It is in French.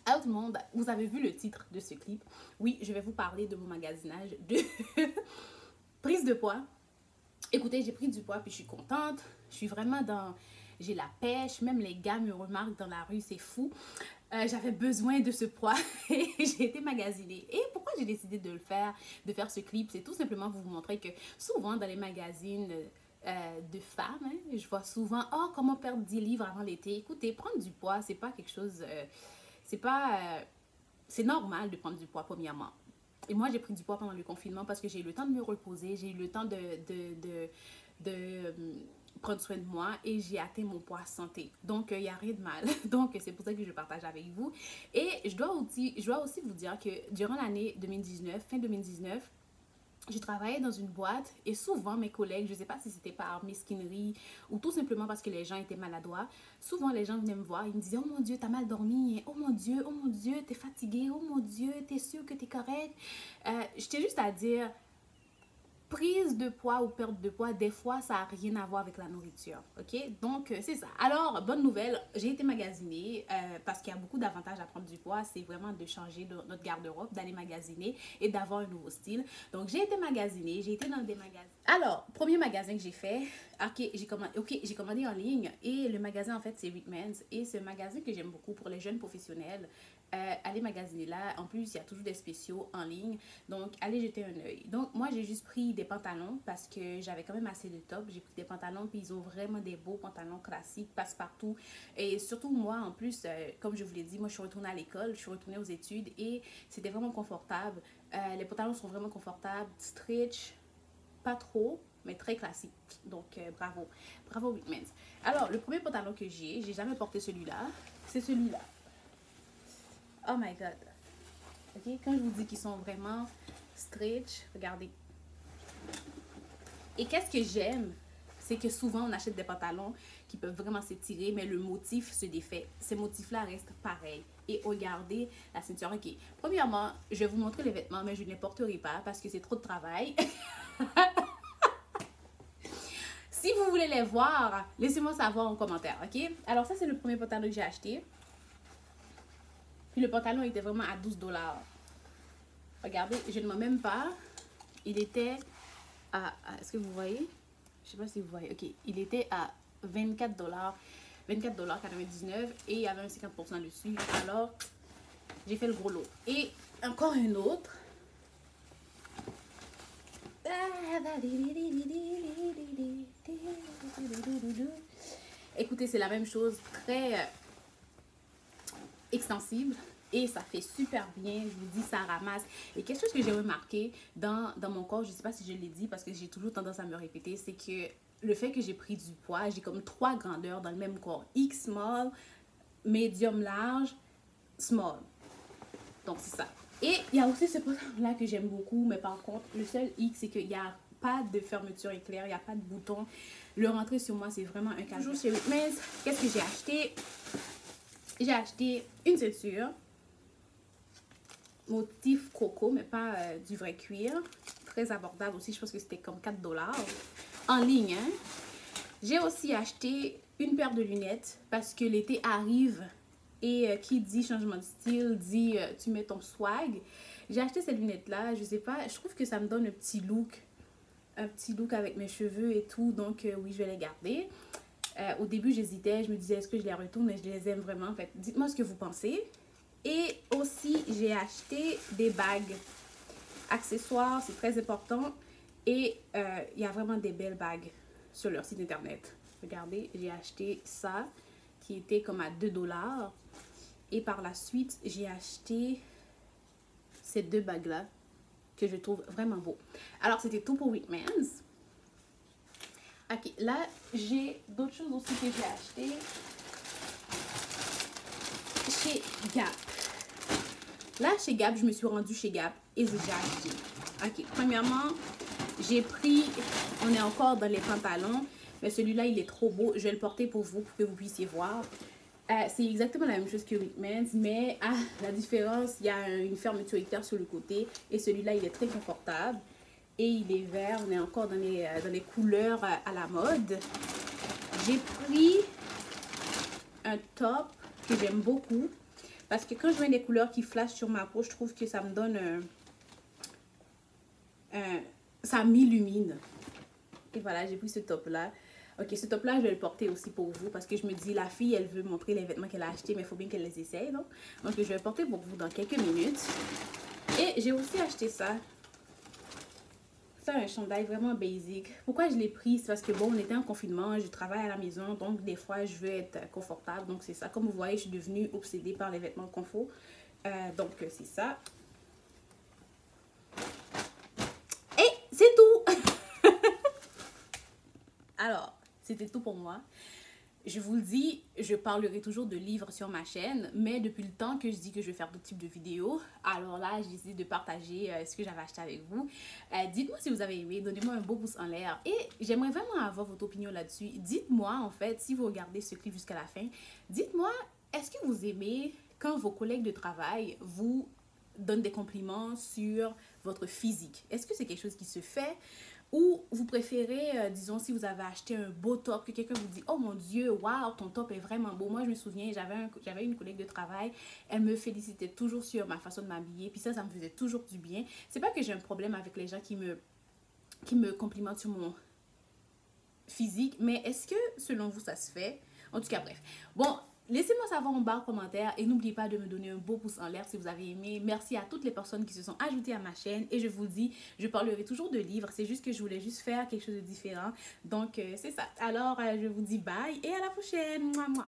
Alors tout le monde, vous avez vu le titre de ce clip. Oui, je vais vous parler de mon magasinage de prise de poids. Écoutez, j'ai pris du poids puis je suis contente. Je suis vraiment dans... J'ai la pêche, même les gars me remarquent dans la rue, c'est fou. J'avais besoin de ce poids et j'ai été magasinée. Et pourquoi j'ai décidé de de faire ce clip? C'est tout simplement pour vous montrer que souvent dans les magazines de femmes, hein, je vois souvent « Oh, comment perdre 10 livres avant l'été? » Écoutez, prendre du poids, c'est pas quelque chose... c'est normal de prendre du poids, premièrement. Et moi, j'ai pris du poids pendant le confinement parce que j'ai eu le temps de me reposer, j'ai eu le temps de prendre soin de moi et j'ai atteint mon poids santé. Donc, il n'y a rien de mal. Donc, c'est pour ça que je partage avec vous. Et je dois aussi vous dire que durant l'année 2019, fin 2019, je travaillais dans une boîte et souvent mes collègues, je ne sais pas si c'était par mesquinerie ou tout simplement parce que les gens étaient maladroits, souvent les gens venaient me voir, ils me disaient « Oh mon Dieu, t'as mal dormi, oh mon Dieu, t'es fatigué, oh mon Dieu, t'es sûr que t'es correct ?» J'étais juste à dire, prise de poids ou perte de poids, des fois, ça n'a rien à voir avec la nourriture, ok? Donc, c'est ça. Alors, bonne nouvelle, j'ai été magasinée parce qu'il y a beaucoup d'avantages à prendre du poids. C'est vraiment de changer notre garde-robe, d'aller magasiner et d'avoir un nouveau style. Donc, j'ai été magasinée, j'ai été dans des magasins. Alors, premier magasin que j'ai fait, j'ai commandé en ligne et le magasin, en fait, c'est Whitman's et c'est un magasin que j'aime beaucoup pour les jeunes professionnels. Allez magasiner là. En plus, il y a toujours des spéciaux en ligne. Donc, allez jeter un œil. Donc, moi, j'ai juste pris des pantalons parce que j'avais quand même assez de top. J'ai pris des pantalons, puis ils ont vraiment des beaux pantalons classiques, passe-partout. Et surtout, moi, en plus, comme je vous l'ai dit, moi, je suis retournée à l'école, je suis retournée aux études et c'était vraiment confortable. Les pantalons sont vraiment confortables, stretch, pas trop, mais très classique. Donc, bravo. Bravo, Whitman's. Alors, le premier pantalon que j'ai jamais porté celui-là. C'est celui-là. Oh my god. Ok, quand je vous dis qu'ils sont vraiment stretch, regardez. Et qu'est-ce que j'aime, c'est que souvent on achète des pantalons qui peuvent vraiment s'étirer, mais le motif se défait. Ces motifs-là restent pareils. Et regardez la ceinture. Ok, premièrement, je vais vous montrer les vêtements, mais je ne les porterai pas parce que c'est trop de travail. Si vous voulez les voir, laissez-moi savoir en commentaire, ok? Alors ça, c'est le premier pantalon que j'ai acheté. Puis le pantalon était vraiment à 12 $. Regardez, je ne mens même pas. Il était à... Est-ce que vous voyez? Je sais pas si vous voyez. Ok, il était à 24 $. 24,99 $. Et il y avait un 50% dessus. Alors, j'ai fait le gros lot. Et encore un autre. Écoutez, c'est la même chose. Très... extensible et ça fait super bien, je vous dis, ça ramasse. Et quelque chose que j'ai remarqué dans mon corps, je sais pas si je l'ai dit parce que j'ai toujours tendance à me répéter, c'est que le fait que j'ai pris du poids, j'ai comme 3 grandeurs dans le même corps, X small, medium large, small. Donc c'est ça. Et il y a aussi ce pantalon là que j'aime beaucoup, mais par contre le seul X, c'est qu'il n'y a pas de fermeture éclair, il n'y a pas de bouton. Le rentrer sur moi, c'est vraiment un cadeau. Toujours chez Whitman's, qu'est-ce que j'ai acheté? J'ai acheté une ceinture, motif coco, mais pas du vrai cuir. Très abordable aussi, je pense que c'était comme 4 $. En ligne, hein. J'ai aussi acheté une paire de lunettes parce que l'été arrive et qui dit changement de style, dit tu mets ton swag. J'ai acheté ces lunettes-là, je sais pas, je trouve que ça me donne un petit look avec mes cheveux et tout, donc oui, je vais les garder. Au début, j'hésitais, je me disais, est-ce que je les retourne, mais je les aime vraiment. En fait, dites-moi ce que vous pensez. Et aussi, j'ai acheté des bagues. Accessoires, c'est très important. Et il y a vraiment des belles bagues sur leur site internet. Regardez, j'ai acheté ça, qui était comme à 2 $. Et par la suite, j'ai acheté ces 2 bagues-là, que je trouve vraiment beau. Alors, c'était tout pour Whitman's. Ok, là, j'ai d'autres choses aussi que j'ai achetées chez Gap. Là, chez Gap, je me suis rendue chez Gap et j'ai acheté. Ok, premièrement, j'ai pris, on est encore dans les pantalons, mais celui-là, il est trop beau. Je vais le porter pour vous que vous puissiez voir. C'est exactement la même chose que Whitman's, mais la différence, il y a une fermeture éclair sur le côté et celui-là, il est très confortable. Et il est vert, on est encore dans les couleurs à la mode. J'ai pris un top que j'aime beaucoup. Parce que quand je mets des couleurs qui flashent sur ma peau, je trouve que ça me donne ça m'illumine. Et voilà, j'ai pris ce top-là. Ok, ce top-là, je vais le porter aussi pour vous parce que je me dis, la fille, elle veut montrer les vêtements qu'elle a achetés, mais il faut bien qu'elle les essaye, non? Donc, je vais le porter pour vous dans quelques minutes. Et j'ai aussi acheté ça. C'est un chandail vraiment basic. Pourquoi je l'ai pris? C'est parce que, bon, on était en confinement, je travaille à la maison, donc des fois, je veux être confortable. Donc, c'est ça. Comme vous voyez, je suis devenue obsédée par les vêtements de confort. Donc, c'est ça. Et c'est tout! Alors, c'était tout pour moi. Je vous le dis, je parlerai toujours de livres sur ma chaîne, mais depuis le temps que je dis que je vais faire d'autres types de vidéos, alors là, j'ai décidé de partager ce que j'avais acheté avec vous. Dites-moi si vous avez aimé, donnez-moi un beau pouce en l'air et j'aimerais vraiment avoir votre opinion là-dessus. Dites-moi, en fait, si vous regardez ce clip jusqu'à la fin, dites-moi, est-ce que vous aimez quand vos collègues de travail vous donnent des compliments sur votre physique? Est-ce que c'est quelque chose qui se fait? Ou vous préférez, disons, si vous avez acheté un beau top, que quelqu'un vous dit « Oh mon Dieu, waouh, ton top est vraiment beau. » Moi, je me souviens, j'avais une collègue de travail, elle me félicitait toujours sur ma façon de m'habiller, puis ça me faisait toujours du bien. C'est pas que j'ai un problème avec les gens qui me complimentent sur mon physique, mais est-ce que, selon vous, ça se fait? En tout cas, bref. Bon, laissez-moi savoir en barre commentaire et n'oubliez pas de me donner un beau pouce en l'air si vous avez aimé. Merci à toutes les personnes qui se sont ajoutées à ma chaîne et je vous dis, je parlerai toujours de livres. C'est juste que je voulais juste faire quelque chose de différent. Donc, c'est ça. Alors, je vous dis bye et à la prochaine. Mouah, mouah.